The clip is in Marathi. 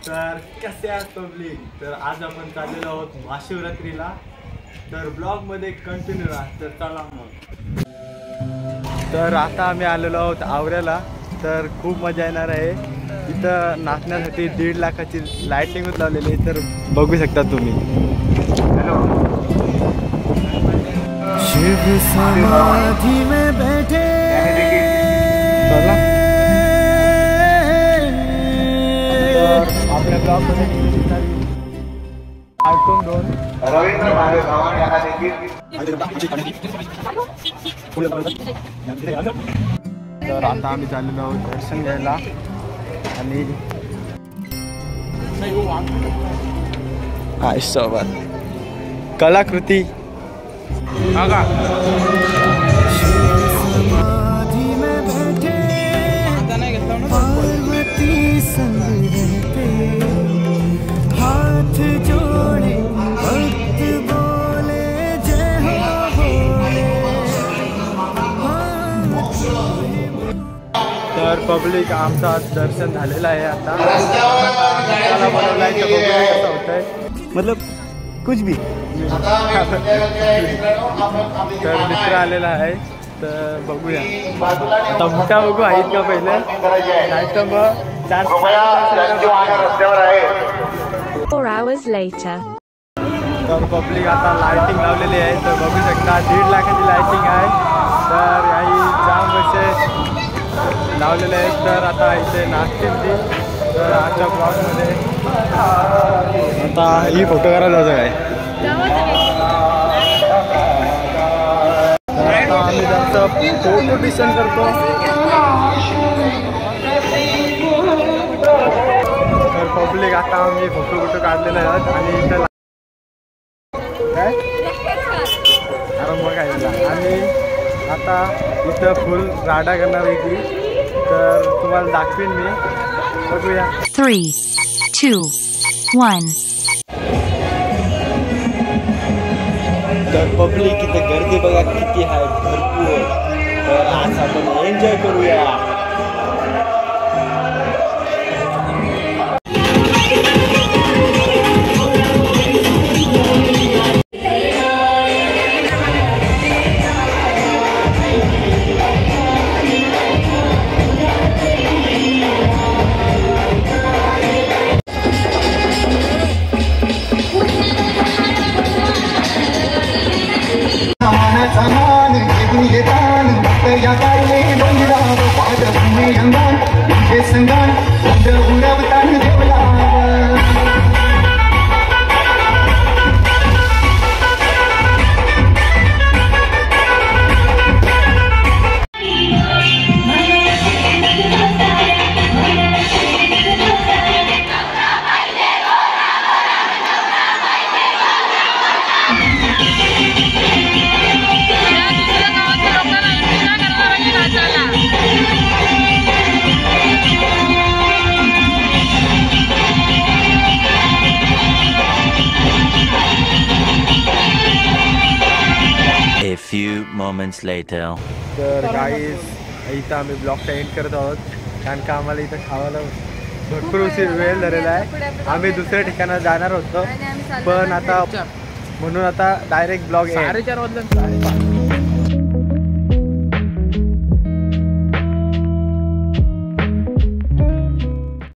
तर कसे आहात पब्लिक? तर आज आपण चाललेलो आहोत महाशिवरात्रीला, तर ब्लॉग मध्ये कंटिन्यू राहा. तर चला मग. तर आता आम्ही आलेलो आहोत आवऱ्याला. तर खूप मजा येणार आहे. इथं नाचण्यासाठी 1.5 लाखाची लाइटिंग लावलेली आहे, तर बघू शकता तुम्ही. हॅलो. शिव समाधि में बैठे आपल्या ब्लॉग मध्ये आयटम 2 रवींद्र महादेव यांना तर आता आम्ही चाललेलो आहोत दर्शन घ्यायला. आणि सोबत कलाकृती पार्वती संग रहते हाथ जोड़े भक्त बोले जय हो भोले. तर पब्लिक आमचं आज दर्शन झालेलं आहे. आता त्याला बनवलाय तर बघूया कसं होतंय. मतलब कुछ भी. तर मित्र आलेला आहे, तर बघूया आता मोठा बघू आहेत का पहिले, नाही तर मग 4 hours later. तर पब्लिक आता लाइटिंग लावलेली आहे, तर बघू शकता 1.5 लाखाची लाइटिंग आहे. तर याही जाम कसे लावलेले आहेत. तर आता इथे नाचतील ती. तर आजच्या ब्लॉगमध्ये आता ही फोटो करायला जायचं आहे. आता आम्ही त्यांचं फोटो टिशन करतो. तर पब्लिक आता आम्ही फोटो काढलेले आहेत. आणि इथं काय अरे मग काय झालं. आणि आता इथं फुल राडा करणार आहे की, तर तुम्हाला दाखवीन मी. बघूया. 3, 2, 1. तर पब्लिक इथं गर्दी बघा किती आहे, भरपूर. तर आज आपण एन्जॉय करूया. few moments later. तर गाईज इथं आम्ही ब्लॉगचा एंड करत आहोत, कारण का आम्हाला इथं खावायला भरपूर उशीर वेळ झालेला आहे. आम्ही दुसऱ्या ठिकाणी जाणार होतो, पण आता म्हणून आता डायरेक्ट ब्लॉग 4:30 वाजता